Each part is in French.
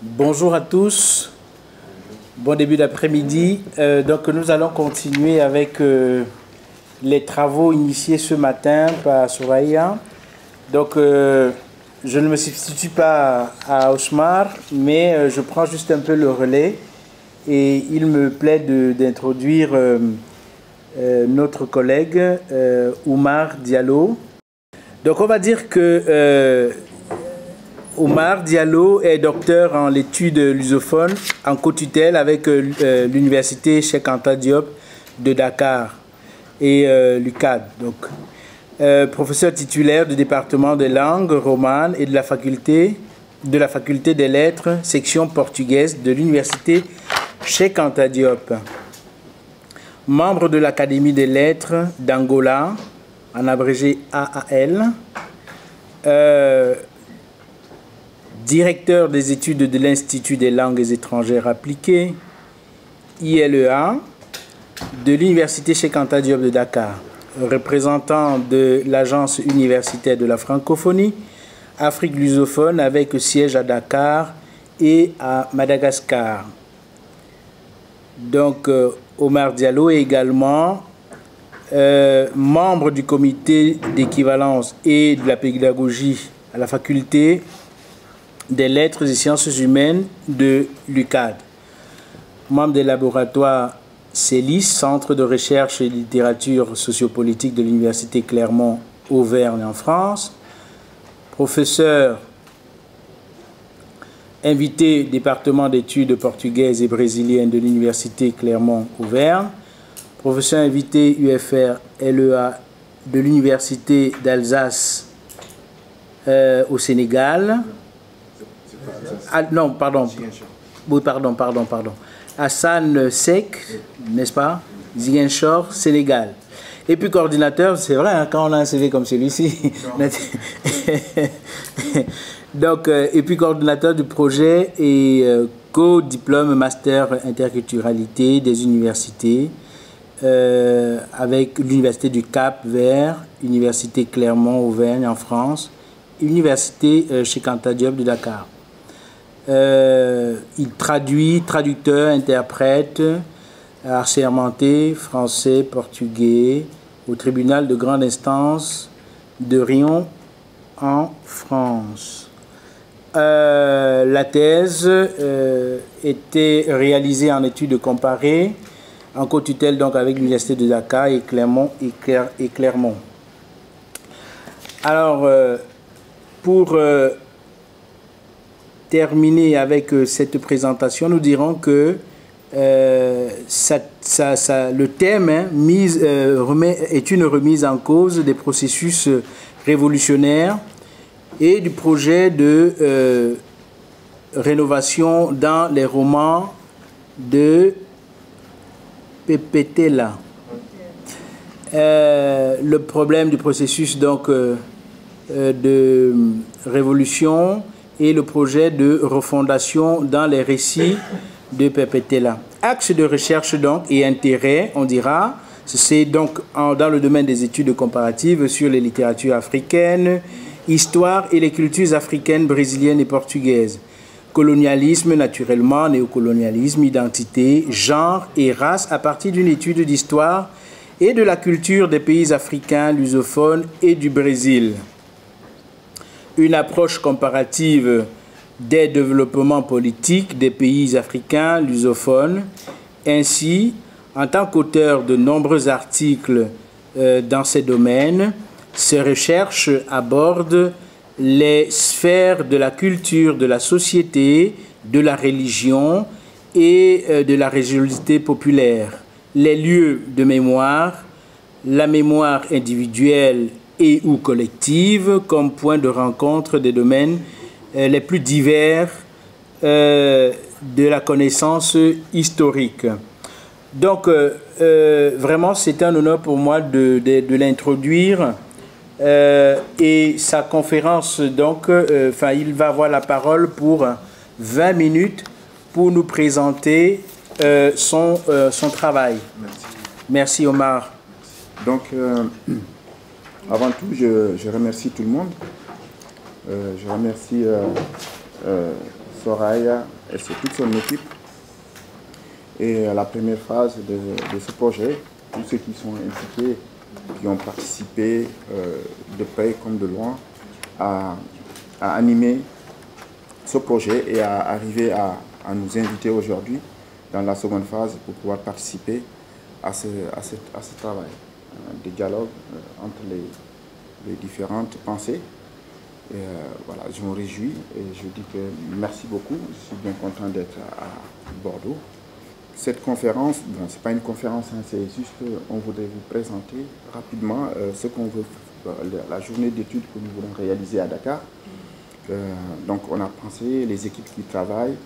Bonjour à tous, bon début d'après-midi. Donc nous allons continuer avec les travaux initiés ce matin par Soraya. Donc je ne me substitue pas à Ousmar, mais je prends juste un peu le relais et il me plaît d'introduire notre collègue Oumar Diallo. Donc on va dire que Oumar Diallo est docteur en études lusophones en co-tutelle avec l'université Cheikh Anta Diop de Dakar et l'UCAD. Donc, professeur titulaire du département des langues romanes et de la faculté des lettres, section portugaise de l'université Cheikh Anta Diop. Membre de l'Académie des lettres d'Angola, en abrégé AAL. Directeur des études de l'Institut des langues étrangères appliquées, ILEA, de l'Université Cheikh Anta Diop de Dakar, représentant de l'Agence universitaire de la francophonie, Afrique lusophone avec siège à Dakar et à Madagascar. Donc, Oumar Diallo est également membre du comité d'équivalence et de la pédagogie à la faculté des lettres et sciences humaines de l'UCAD, membre des laboratoires CELIS, Centre de recherche et littérature sociopolitique de l'Université Clermont-Auvergne en France, professeur invité département d'études portugaises et brésiliennes de l'Université Clermont-Auvergne, professeur invité UFR LEA de l'Université d'Alsace au Sénégal. Ah, non, pardon. Oui, pardon. Hassan Sek, n'est-ce pas? Ziguinchor, Sénégal. Et puis coordinateur, c'est vrai, hein, quand on a un CV comme celui-ci. Donc, et puis coordinateur du projet et co-diplôme master interculturalité des universités avec l'université du Cap-Vert, Université Clermont-Auvergne en France, Université Cheikh Anta Diop de Dakar. Il traducteur, interprète, assermenté, français, portugais, au tribunal de grande instance de Riom en France. La thèse était réalisée en études comparées, en co-tutelle donc avec l'université de Dakar et Clermont. Alors, pour terminer avec cette présentation, nous dirons que le thème est une remise en cause des processus révolutionnaires et du projet de rénovation dans les romans de Pepetela. Le problème du processus donc de révolution et le projet de refondation dans les récits de Pepetela. Axe de recherche donc et intérêt, on dira, c'est donc dans le domaine des études comparatives sur les littératures africaines, histoire et les cultures africaines, brésiliennes et portugaises, colonialisme naturellement, néocolonialisme, identité, genre et race à partir d'une étude d'histoire et de la culture des pays africains lusophones et du Brésil. Une approche comparative des développements politiques des pays africains lusophones. Ainsi, en tant qu'auteur de nombreux articles dans ces domaines, ces recherches abordent les sphères de la culture, de la société, de la religion et de la religiosité populaire, les lieux de mémoire, la mémoire individuelle et ou collective comme point de rencontre des domaines les plus divers de la connaissance historique. Donc, vraiment, c'est un honneur pour moi de l'introduire et sa conférence, donc, il va avoir la parole pour 20 minutes pour nous présenter son travail. Merci Oumar. Donc, avant tout, je remercie tout le monde. Je remercie Soraya et c'est toute son équipe. Et la première phase de ce projet, tous ceux qui sont impliqués, qui ont participé de près comme de loin à animer ce projet et à arriver à nous inviter aujourd'hui dans la seconde phase pour pouvoir participer à ce travail, des dialogues entre les différentes pensées. Et voilà, je me réjouis et je dis que merci beaucoup, je suis bien content d'être à Bordeaux. Cette conférence, bon, ce n'est pas une conférence, hein, c'est juste qu'on voudrait vous présenter rapidement ce qu'on veut, la journée d'études que nous voulons réaliser à Dakar. Donc on a pensé, les équipes qui travaillent,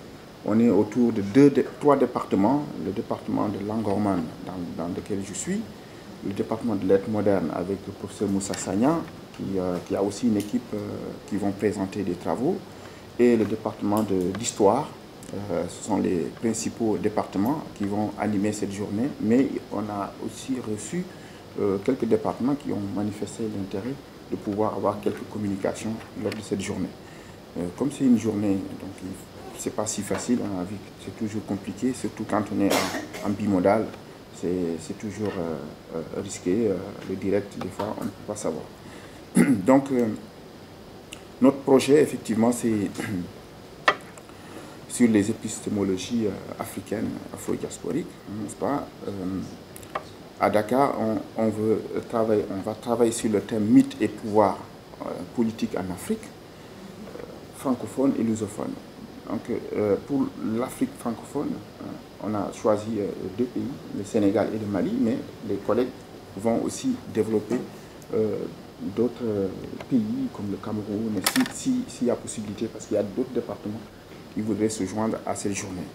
on est autour de trois départements, le département de Langorman dans lequel je suis, le département de lettres modernes avec le professeur Moussa Sagna, qui a aussi une équipe qui vont présenter des travaux, et le département d'histoire. Ce sont les principaux départements qui vont animer cette journée, mais on a aussi reçu quelques départements qui ont manifesté l'intérêt de pouvoir avoir quelques communications lors de cette journée. Comme c'est une journée, donc c'est pas si facile, on a vu que c'est toujours compliqué, surtout quand on est en bimodal, c'est toujours risqué, le direct, des fois, on ne peut pas savoir. Donc, notre projet, effectivement, c'est sur les épistémologies africaines, afro-diasporiques, n'est-ce pas? À Dakar, on va travailler sur le thème mythe et pouvoir politique en Afrique, francophone et lusophone. Donc, pour l'Afrique francophone, on a choisi deux pays, le Sénégal et le Mali, mais les collègues vont aussi développer d'autres pays comme le Cameroun, s'il y a possibilité, parce qu'il y a d'autres départements qui voudraient se joindre à cette journée.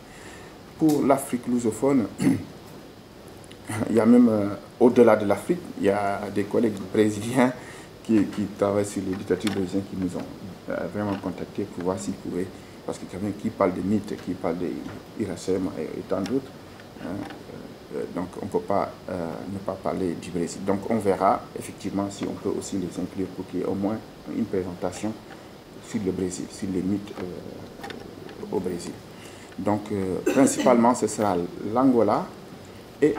Pour l'Afrique lusophone, il y a même, au-delà de l'Afrique, il y a des collègues brésiliens qui travaillent sur les dictatures brésiliennes qui nous ont vraiment contactés pour voir s'ils pouvaient, parce que quelqu'un qui parle de mythes, qui parle d'Iracema et tant d'autres, donc on ne peut pas ne pas parler du Brésil. Donc on verra effectivement si on peut aussi les inclure pour qu'il y ait au moins une présentation sur le Brésil, sur les mythes au Brésil. Donc principalement ce sera l'Angola et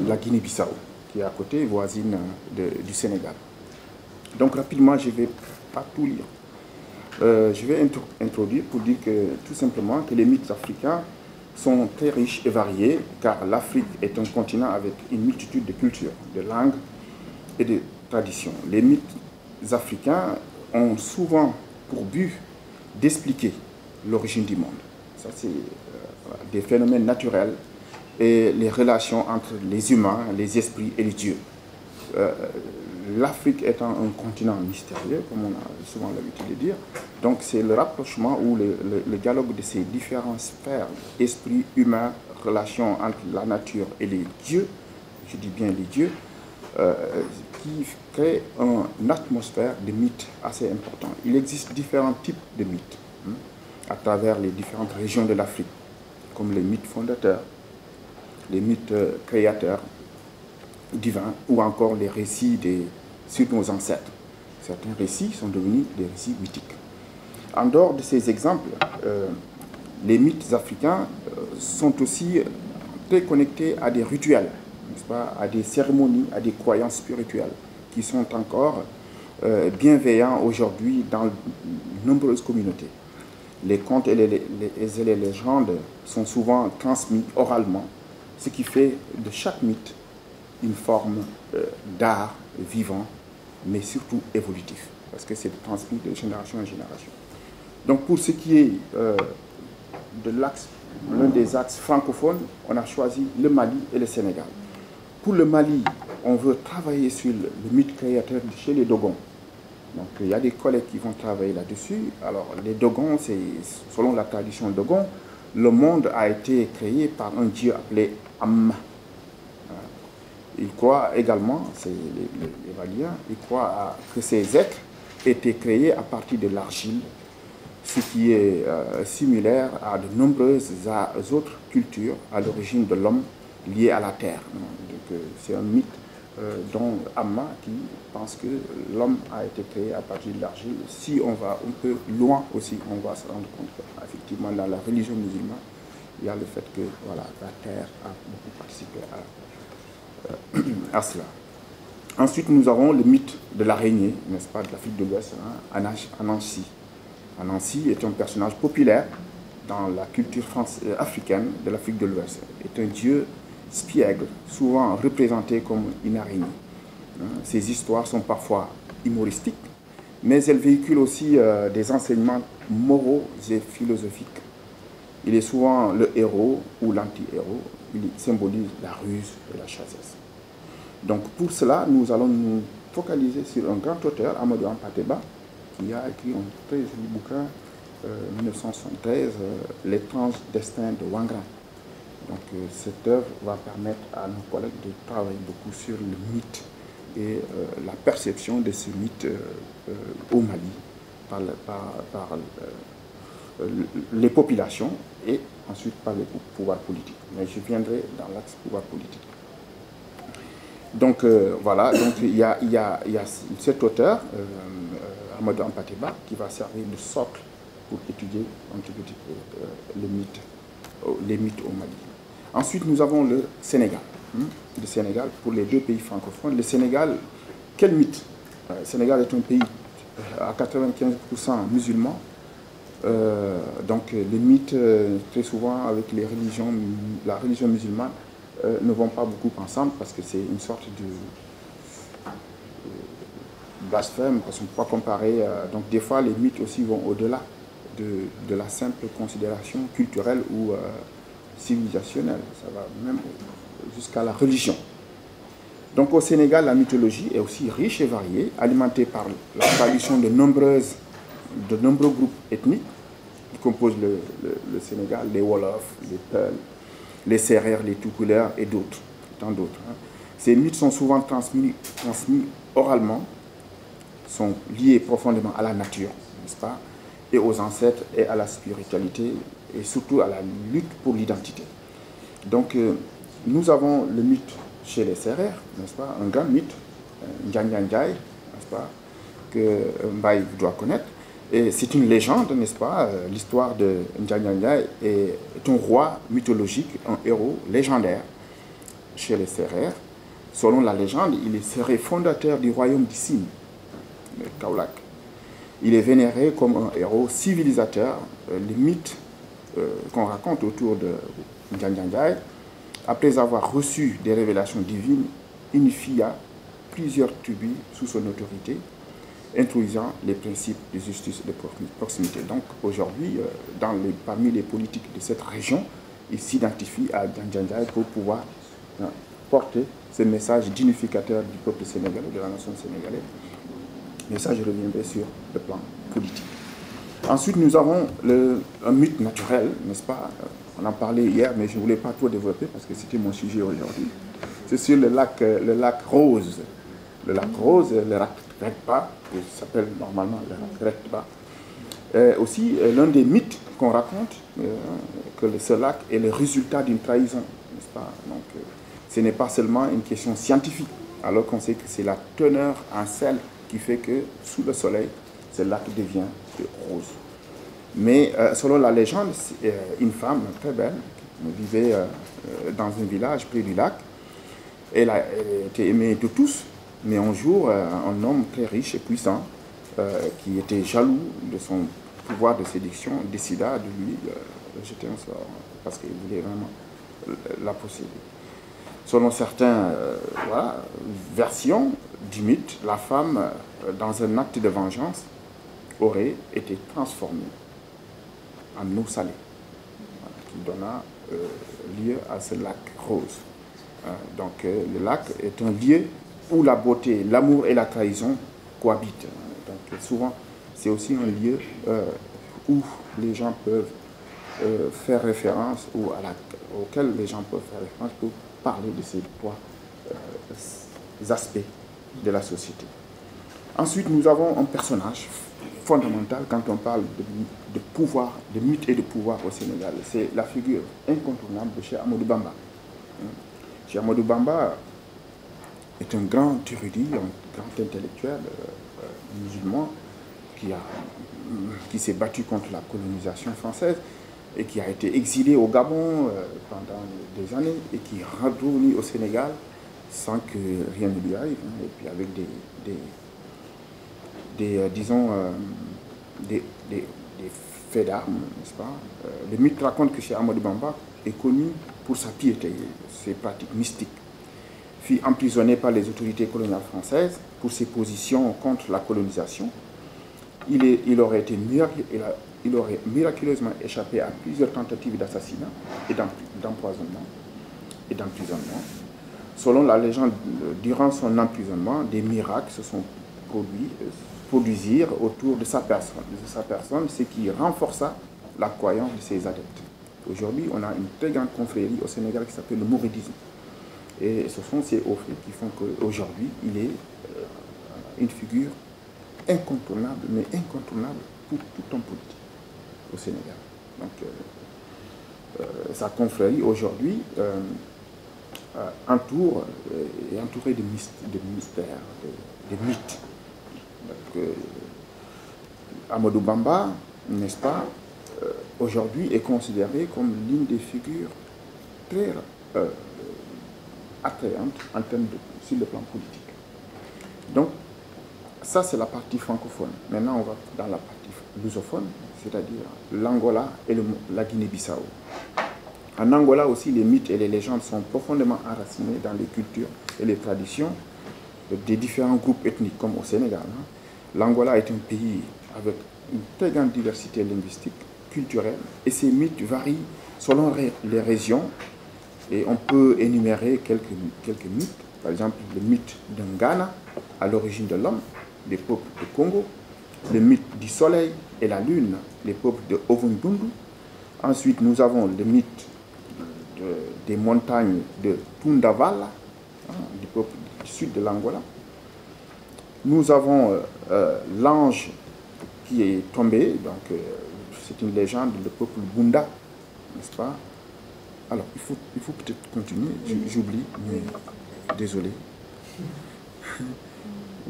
la Guinée-Bissau qui est à côté, voisine du Sénégal. Donc rapidement, je ne vais pas tout lire. Je vais introduire pour dire que tout simplement que les mythes africains sont très riches et variés, car l'Afrique est un continent avec une multitude de cultures, de langues et de traditions. Les mythes africains ont souvent pour but d'expliquer l'origine du monde. Ça, c'est des phénomènes naturels et les relations entre les humains, les esprits et les dieux. L'Afrique étant un continent mystérieux, comme on a souvent l'habitude de dire, donc c'est le rapprochement ou le dialogue de ces différentes sphères, esprit, humain, relations entre la nature et les dieux, je dis bien les dieux, qui crée une atmosphère de mythes assez important. Il existe différents types de mythes à travers les différentes régions de l'Afrique, comme les mythes fondateurs, les mythes créateurs, divins, ou encore les récits sur nos ancêtres. Certains récits sont devenus des récits mythiques. En dehors de ces exemples, les mythes africains sont aussi très connectés à des rituels, n'est-ce pas, à des cérémonies, à des croyances spirituelles qui sont encore bienveillants aujourd'hui dans de nombreuses communautés. Les contes et les légendes sont souvent transmis oralement, ce qui fait de chaque mythe une forme d'art vivant, mais surtout évolutif, parce que c'est transmis de génération en génération. Donc pour ce qui est de l'axe, l'un des axes francophones, on a choisi le Mali et le Sénégal. Pour le Mali, on veut travailler sur le mythe créateur chez les Dogons. Donc il y a des collègues qui vont travailler là-dessus. Alors les Dogons, c'est selon la tradition Dogon, le monde a été créé par un dieu appelé Amma. Ils croient également, c'est les Maliens, ils croient que ces êtres étaient créés à partir de l'argile, ce qui est similaire à de nombreuses autres cultures à l'origine de l'homme lié à la terre. C'est un mythe dont Amma qui pense que l'homme a été créé à partir de l'argile. Si on va un peu loin aussi, on va se rendre compte qu'effectivement dans la religion musulmane, il y a le fait que voilà, la terre a beaucoup participé à cela. Ensuite, nous avons le mythe de l'araignée, n'est-ce pas, de l'Afrique de l'Ouest, hein, Anansi. Anansi est un personnage populaire dans la culture africaine de l'Afrique de l'Ouest. C'est un dieu spiègle, souvent représenté comme une araignée. Ces histoires sont parfois humoristiques, mais elles véhiculent aussi des enseignements moraux et philosophiques. Il est souvent le héros ou l'anti-héros. Il symbolise la ruse et la chassesse. Donc pour cela, nous allons nous focaliser sur un grand auteur, Amadou Hampâté-Bâ, qui a écrit un très joli bouquin, 1973, L'étrange destin de Wangram. Donc cette œuvre va permettre à nos collègues de travailler beaucoup sur le mythe et la perception de ce mythe au Mali par les populations et ensuite par les pouvoirs politiques. Mais je viendrai dans l'axe pouvoir politique. Donc voilà, donc il y a cet auteur, Amadou Hampâté-Bâ, qui va servir de socle pour étudier les mythes au Mali. Ensuite, nous avons le Sénégal. Le Sénégal, pour les deux pays francophones. Le Sénégal, quel mythe? Le Sénégal est un pays à 95% musulman. Donc les mythes, très souvent, avec la religion musulmane, ne vont pas beaucoup ensemble parce que c'est une sorte de blasphème, parce qu'on ne peut pas comparer. Donc des fois, les mythes aussi vont au-delà de la simple considération culturelle ou civilisationnelle. Ça va même jusqu'à la religion. Donc au Sénégal, la mythologie est aussi riche et variée, alimentée par la tradition de nombreux groupes ethniques qui composent le Sénégal, les Wolofs, les Peuls, les Sérères, les Toucouleurs et d'autres, tant d'autres. Ces mythes sont souvent transmis oralement, sont liés profondément à la nature, n'est-ce pas, et aux ancêtres et à la spiritualité et surtout à la lutte pour l'identité. Donc nous avons le mythe chez les Sérères, n'est-ce pas, un grand mythe, Ndiaye, n'est-ce pas, que Mbaye doit connaître. Et c'est une légende, n'est-ce pas? L'histoire de Ndiaye est un roi mythologique, un héros légendaire chez les Sérères. Selon la légende, il serait fondateur du royaume d'Issine, le Kaolack. Il est vénéré comme un héros civilisateur. Les mythes qu'on raconte autour de Ndiaye, après avoir reçu des révélations divines, unifia plusieurs tribus sous son autorité, introduisant les principes de justice et de proximité. Donc aujourd'hui, parmi les politiques de cette région, ils s'identifient à Ndiaye pour pouvoir porter ce message d'unificateur du peuple sénégalais, de la nation sénégalaise. Mais ça, je reviendrai sur le plan politique. Ensuite, nous avons un mythe naturel, n'est-ce pas? On en parlait hier, mais je ne voulais pas trop développer parce que c'était mon sujet aujourd'hui. C'est sur le lac Rose. Le lac Rose, le lac Rekba, qui s'appelle normalement le lac Rekba. Aussi, l'un des mythes qu'on raconte, que ce lac est le résultat d'une trahison, n'est-ce pas? Donc, ce n'est pas seulement une question scientifique, alors qu'on sait que c'est la teneur en sel qui fait que, sous le soleil, ce lac devient rose. Mais selon la légende, une femme très belle vivait dans un village près du lac. Elle était aimée de tous, mais un jour, un homme très riche et puissant, qui était jaloux de son pouvoir de séduction, décida de lui jeter un sort, parce qu'il voulait vraiment la posséder. Selon certaines versions du mythe, la femme, dans un acte de vengeance, aurait été transformée en eau salée, qui donna lieu à ce lac rose. Donc le lac est un lieu où la beauté, l'amour et la trahison cohabitent. Donc souvent, c'est aussi un lieu où les gens peuvent faire référence, ou auquel les gens peuvent faire référence pour parler de ces trois aspects de la société. Ensuite, nous avons un personnage fondamental quand on parle de pouvoir, de mythe et de pouvoir au Sénégal. C'est la figure incontournable de Cheikh Amadou Bamba. Cheikh Amadou Bamba est un grand érudit, un grand intellectuel musulman qui s'est battu contre la colonisation française et qui a été exilé au Gabon pendant des années et qui est revenu au Sénégal sans que rien ne lui arrive, hein, et puis avec des faits d'armes, n'est-ce pas. Le mythe raconte que Cheikh Ahmadou Bamba est connu pour sa piété, ses pratiques mystiques. Fut emprisonné par les autorités coloniales françaises pour ses positions contre la colonisation. Il aurait miraculeusement échappé à plusieurs tentatives d'assassinat et d'empoisonnement et d'emprisonnement. Selon la légende, durant son emprisonnement, des miracles se sont produisirent autour de sa personne, ce qui renforça la croyance de ses adeptes. Aujourd'hui, on a une très grande confrérie au Sénégal qui s'appelle le mouridisme. Et ce sont ces hauts faits qui font qu'aujourd'hui, il est une figure incontournable, mais incontournable pour tout homme politique au Sénégal. Donc, sa confrérie aujourd'hui est entourée de mystères, de mythes. Donc, Amadou Bamba, n'est-ce pas, aujourd'hui est considéré comme l'une des figures très attrayantes en termes sur le plan politique. Donc, ça c'est la partie francophone. Maintenant, on va dans la partie lusophone, c'est-à-dire l'Angola et la Guinée-Bissau. En Angola aussi, les mythes et les légendes sont profondément enracinés dans les cultures et les traditions des différents groupes ethniques, comme au Sénégal. L'Angola est un pays avec une très grande diversité linguistique, culturelle, et ces mythes varient selon les régions. Et on peut énumérer quelques mythes. Par exemple, le mythe d'un Ghana, à l'origine de l'homme, des peuples de Congo. Le mythe du soleil et la lune, les peuples de Ovundundu. Ensuite, nous avons le mythe des montagnes de Tundavala, du peuple du sud de l'Angola. Nous avons l'ange qui est tombé, donc c'est une légende, le peuple Bunda, n'est-ce pas? Alors, il faut peut-être continuer, j'oublie, mais désolé.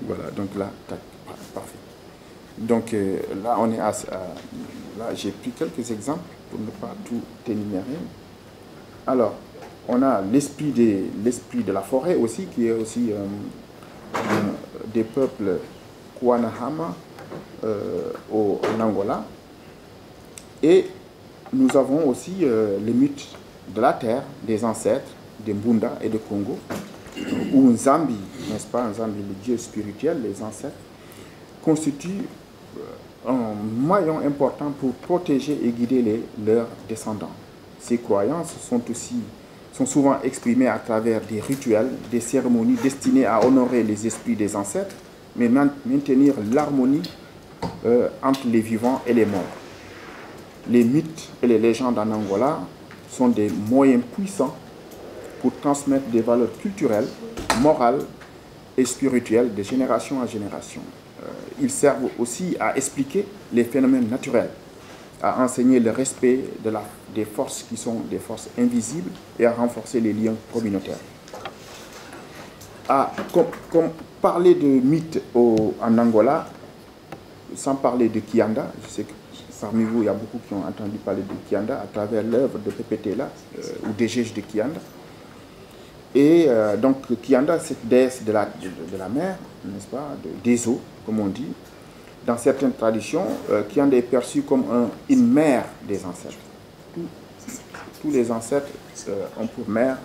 Voilà, donc là, parfait. Donc là, on est là, j'ai pris quelques exemples pour ne pas tout énumérer. Alors, on a l'esprit de la forêt aussi, qui est aussi des peuples Kwanahama en Angola. Et nous avons aussi le mythe de la terre, des ancêtres, des Mbunda et de Congo, où Nzambi, n'est-ce pas, Nzambi, le dieu spirituel, les ancêtres, constitue un maillon important pour protéger et guider leurs descendants. Ces croyances sont souvent exprimées à travers des rituels, des cérémonies destinées à honorer les esprits des ancêtres, mais maintenir l'harmonie entre les vivants et les morts. Les mythes et les légendes en Angola sont des moyens puissants pour transmettre des valeurs culturelles, morales et spirituelles de génération en génération. Ils servent aussi à expliquer les phénomènes naturels, à enseigner le respect des forces qui sont des forces invisibles et à renforcer les liens communautaires. Comme parler de mythes en Angola, sans parler de Kianda, je sais que parmi vous, il y a beaucoup qui ont entendu parler de Kianda à travers l'œuvre de Pepe Tela ou des Gèges de Kianda. Et donc Kianda, cette déesse de la mer, n'est-ce pas, des eaux, comme on dit. Dans certaines traditions, Kianda est perçue comme une mère des ancêtres. Tous les ancêtres ont pour mère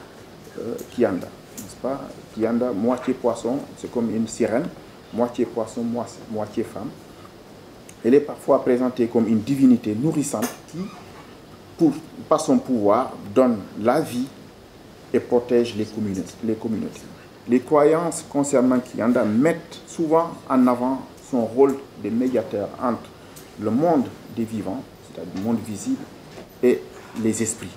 Kianda, n'est-ce pas? Kianda, moitié poisson, c'est comme une sirène, moitié poisson, moitié femme. Elle est parfois présentée comme une divinité nourrissante qui, par son pouvoir, donne la vie et protège les communautés. Les croyances concernant Kianda mettent souvent en avant son rôle de médiateur entre le monde des vivants, c'est-à-dire le monde visible, et les esprits,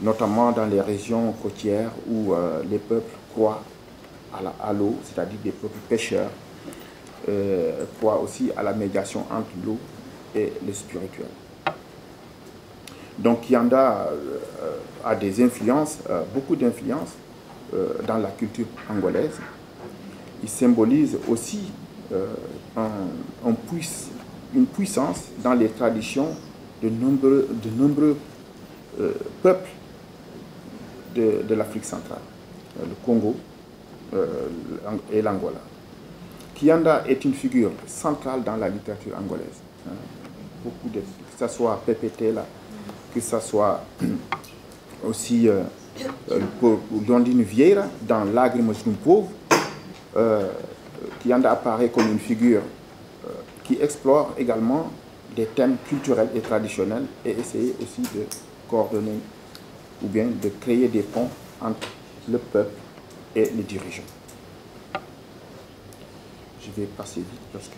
notamment dans les régions côtières où les peuples croient à l'eau, c'est-à-dire des peuples pêcheurs, croient aussi à la médiation entre l'eau et le spirituel. Donc Kianda a des influences, beaucoup d'influences dans la culture angolaise, il symbolise aussi une puissance dans les traditions de nombreux peuples de l'Afrique centrale, le Congo et l'Angola. Kianda est une figure centrale dans la littérature angolaise. Que ce soit Pepe Tela, que ce soit aussi Dondine Vieira dans Lágrimas d'un pauvre, Kianda apparaît comme une figure qui explore également des thèmes culturels et traditionnels et essayer aussi de coordonner ou bien de créer des ponts entre le peuple et les dirigeants. Je vais passer vite parce que...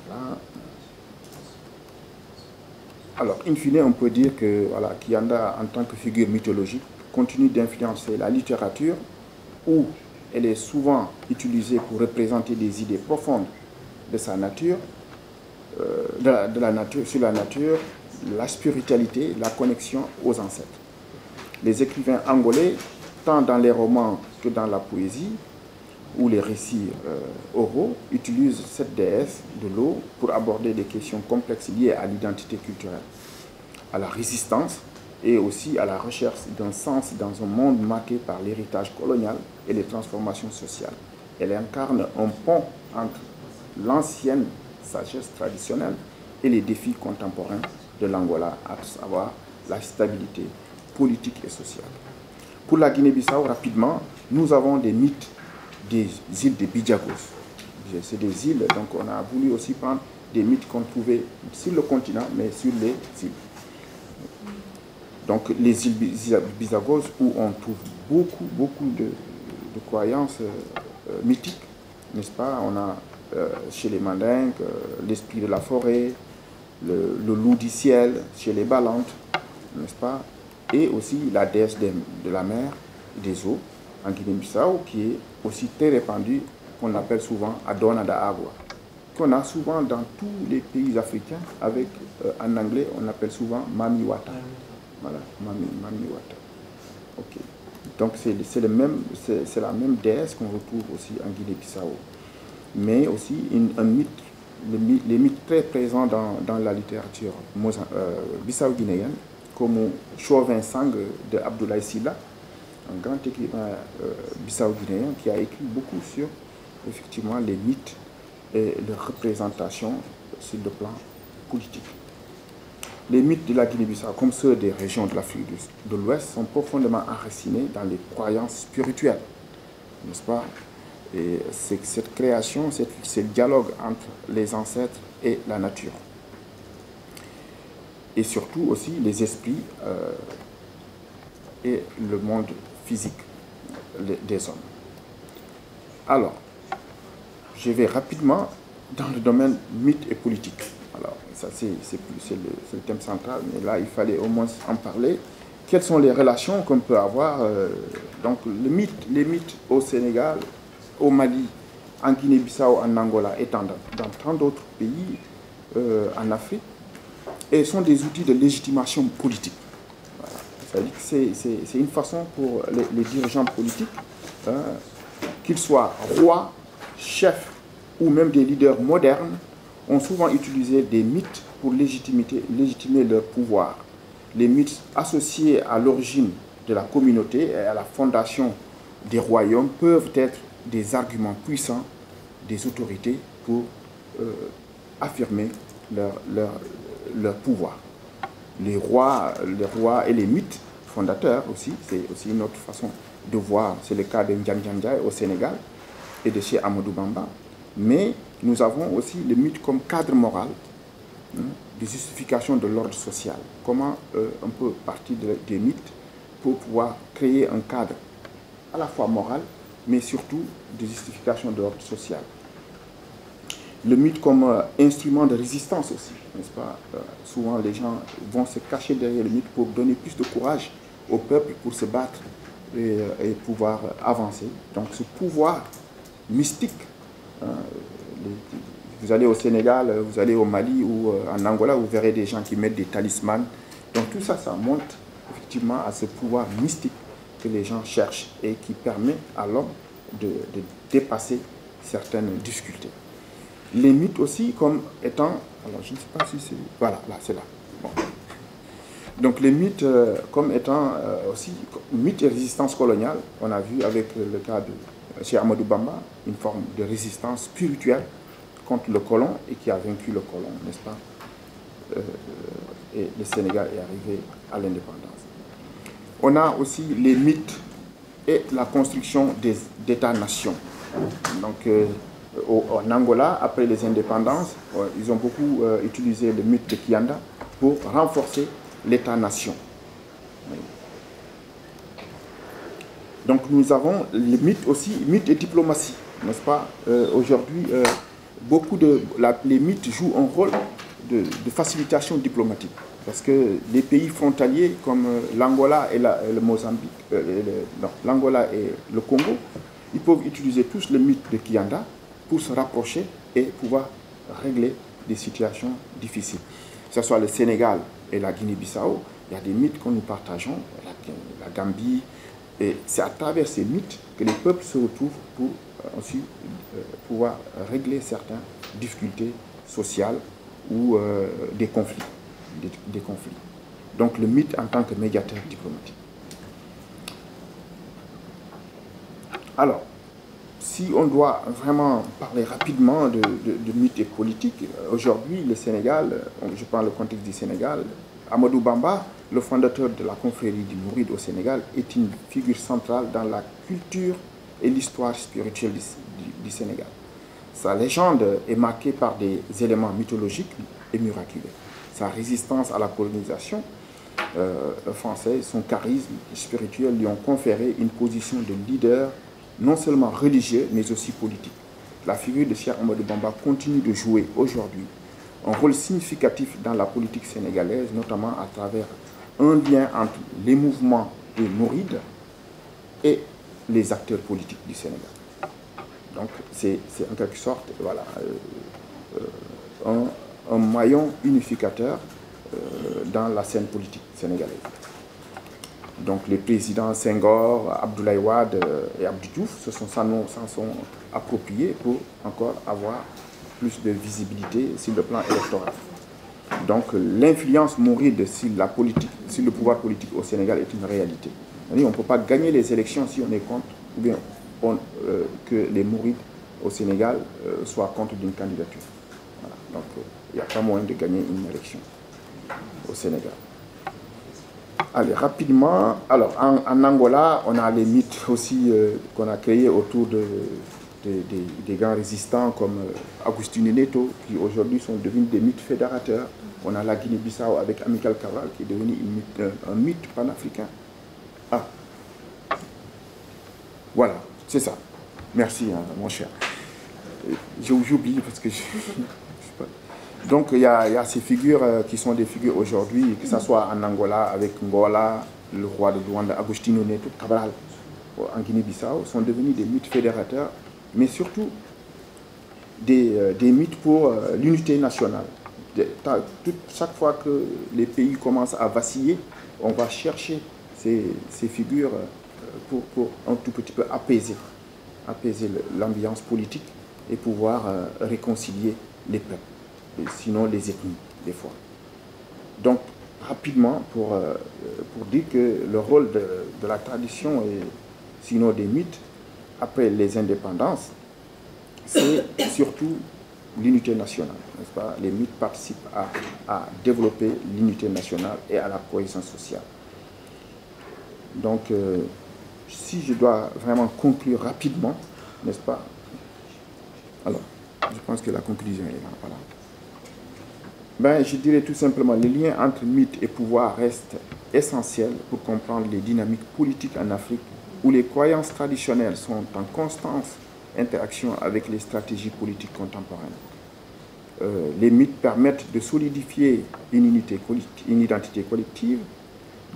Là. Alors, in fine, on peut dire que voilà, Kianda, en tant que figure mythologique, continue d'influencer la littérature où elle est souvent utilisée pour représenter des idées profondes de sa nature, de la nature, sur la nature, la spiritualité, la connexion aux ancêtres. Les écrivains angolais, tant dans les romans que dans la poésie ou les récits oraux, utilisent cette déesse de l'eau pour aborder des questions complexes liées à l'identité culturelle, à la résistance et aussi à la recherche d'un sens dans un monde marqué par l'héritage colonial et les transformations sociales. Elle incarne un pont entre l'ancienne sagesse traditionnelle et les défis contemporains de l'Angola, à savoir la stabilité politique et sociale. Pour la Guinée-Bissau, rapidement, nous avons des mythes des îles de Bijagos. C'est des îles, donc on a voulu aussi prendre des mythes qu'on trouvait sur le continent, mais sur les îles. Donc les îles Bijagos, où on trouve beaucoup de croyances mythiques, n'est-ce pas? On a chez les Mandingues l'esprit de la forêt, le loup du ciel, chez les Balantes, n'est-ce pas? Et aussi la déesse de la mer et des eaux en Guinée-Bissau, qui est aussi très répandue, qu'on appelle souvent Adona da Agua, qu'on a souvent dans tous les pays africains, avec, en anglais, on appelle souvent Mami Wata. Voilà, Mami Wata. Ok. Donc c'est la même déesse qu'on retrouve aussi en Guinée-Bissau. Mais aussi un mythe, les mythes très présents dans la littérature bissau-guinéenne, comme Chauvin Sang de Abdoulaye Sylla, un grand écrivain bissau-guinéen qui a écrit beaucoup sur effectivement les mythes et leurs représentations sur le plan politique. Les mythes de la Guinée-Bissau, comme ceux des régions de l'Afrique de l'Ouest, sont profondément enracinés dans les croyances spirituelles, n'est-ce pas? Et c'est cette création, ce dialogue entre les ancêtres et la nature. Et surtout aussi les esprits et le monde physique des hommes. Alors, je vais rapidement dans le domaine mythe et politique. Alors, ça c'est le thème central, mais là il fallait au moins en parler. Quelles sont les relations qu'on peut avoir donc les mythes au Sénégal, au Mali, en Guinée-Bissau, en Angola et dans tant d'autres pays en Afrique, et sont des outils de légitimation politique. Voilà. C'est-à-dire que c'est une façon pour les dirigeants politiques, qu'ils soient rois, chefs ou même des leaders modernes, ont souvent utilisé des mythes pour légitimer leur pouvoir. Les mythes associés à l'origine de la communauté et à la fondation des royaumes peuvent être des arguments puissants des autorités pour affirmer leur pouvoir. Les rois et les mythes fondateurs aussi, c'est aussi une autre façon de voir. C'est le cas de Ndiaye au Sénégal et de chez Amadou Bamba. Mais nous avons aussi le mythe comme cadre moral de justification de l'ordre social. Comment on peut partir des mythes pour pouvoir créer un cadre à la fois moral, mais surtout de justification de l'ordre social. Le mythe comme instrument de résistance aussi, n'est-ce pas? Souvent les gens vont se cacher derrière le mythe pour donner plus de courage au peuple pour se battre et pouvoir avancer. Donc ce pouvoir mystique, vous allez au Sénégal, vous allez au Mali ou en Angola, vous verrez des gens qui mettent des talismans. Donc tout ça, ça montre effectivement à ce pouvoir mystique que les gens cherchent et qui permet à l'homme de dépasser certaines difficultés. Les mythes aussi comme étant, alors je ne sais pas si c'est, voilà, là c'est là. Bon. Donc les mythes comme étant aussi, mythes et résistance coloniale, on a vu avec le cas de Cheikh Ahmadou Bamba, une forme de résistance spirituelle contre le colon et qui a vaincu le colon, n'est-ce pas? Et le Sénégal est arrivé à l'indépendance. On a aussi les mythes et la construction des États-nations. Donc en Angola, après les indépendances, ils ont beaucoup utilisé le mythe de Kianda pour renforcer l'État-nation. Donc nous avons les mythes aussi, mythes et diplomatie, n'est-ce pas? Aujourd'hui, les mythes jouent un rôle de facilitation diplomatique. Parce que les pays frontaliers comme l'Angola et le Mozambique, l'Angola et le Congo, ils peuvent utiliser tous le mythe de Kianda pour se rapprocher et pouvoir régler des situations difficiles. Que ce soit le Sénégal et la Guinée-Bissau, il y a des mythes que nous partageons, la Gambie, et c'est à travers ces mythes que les peuples se retrouvent pour aussi pouvoir régler certaines difficultés sociales ou des conflits. Donc le mythe en tant que médiateur diplomatique. Alors, si on doit vraiment parler rapidement de mythe et politique, aujourd'hui le Sénégal, je prends le contexte du Sénégal, Ahmadou Bamba, le fondateur de la confrérie du Mouride au Sénégal, est une figure centrale dans la culture et l'histoire spirituelle du Sénégal. Sa légende est marquée par des éléments mythologiques et miraculeux. Sa résistance à la colonisation française, son charisme spirituel lui ont conféré une position de leader non seulement religieux mais aussi politique. La figure de Cheikh Ahmadou Bamba continue de jouer aujourd'hui un rôle significatif dans la politique sénégalaise, notamment à travers un lien entre les mouvements des Mourides et les acteurs politiques du Sénégal. Donc c'est en quelque sorte voilà, un maillon unificateur dans la scène politique sénégalaise. Donc les présidents Senghor, Abdoulaye Wade et Abdou Diouf s'en sont appropriés pour encore avoir plus de visibilité sur le plan électoral. Donc l'influence mouride sur la politique, sur le pouvoir politique au Sénégal est une réalité. On ne peut pas gagner les élections si on est contre, ou bien que les mourides au Sénégal soient contre d'une candidature. Voilà. Donc il n'y a pas moyen de gagner une élection au Sénégal. Allez, rapidement, alors en Angola, on a les mythes aussi qu'on a créés autour des grands résistants comme Agostinho Neto, qui aujourd'hui sont devenus des mythes fédérateurs. On a la Guinée-Bissau avec Amilcar Cabral, qui est devenu un mythe panafricain. Ah, voilà, c'est ça. Merci, hein, mon cher. J'oublie parce que je Donc il y a ces figures qui sont des figures aujourd'hui, que ce soit en Angola avec Ngola, le roi de Luanda, Agostinho Neto, Cabral, en Guinée-Bissau, sont devenus des mythes fédérateurs, mais surtout des mythes pour l'unité nationale. Chaque fois que les pays commencent à vaciller, on va chercher ces figures pour un tout petit peu apaiser l'ambiance politique et pouvoir réconcilier les peuples. Sinon les ethnies, des fois. Donc, rapidement, pour dire que le rôle de la tradition et sinon des mythes, après les indépendances, c'est surtout l'unité nationale, n'est-ce pas? Les mythes participent à développer l'unité nationale et à la cohésion sociale. Donc, si je dois vraiment conclure rapidement, n'est-ce pas? Alors, je pense que la conclusion est là, voilà. Ben, je dirais tout simplement, le lien entre mythe et pouvoir reste essentiel pour comprendre les dynamiques politiques en Afrique, où les croyances traditionnelles sont en constante interaction avec les stratégies politiques contemporaines. Les mythes permettent de solidifier une identité collective,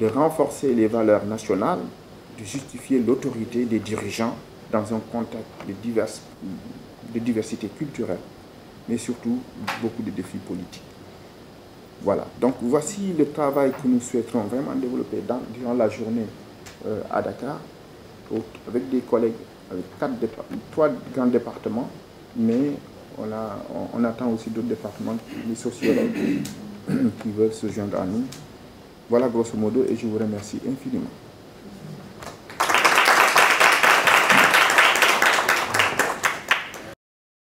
de renforcer les valeurs nationales, de justifier l'autorité des dirigeants dans un contexte de diversité culturelle, mais surtout beaucoup de défis politiques. Voilà, donc voici le travail que nous souhaiterons vraiment développer durant la journée à Dakar, avec des collègues, avec 3 grands départements, mais on attend aussi d'autres départements, les sociologues qui veulent se joindre à nous. Voilà grosso modo, et je vous remercie infiniment.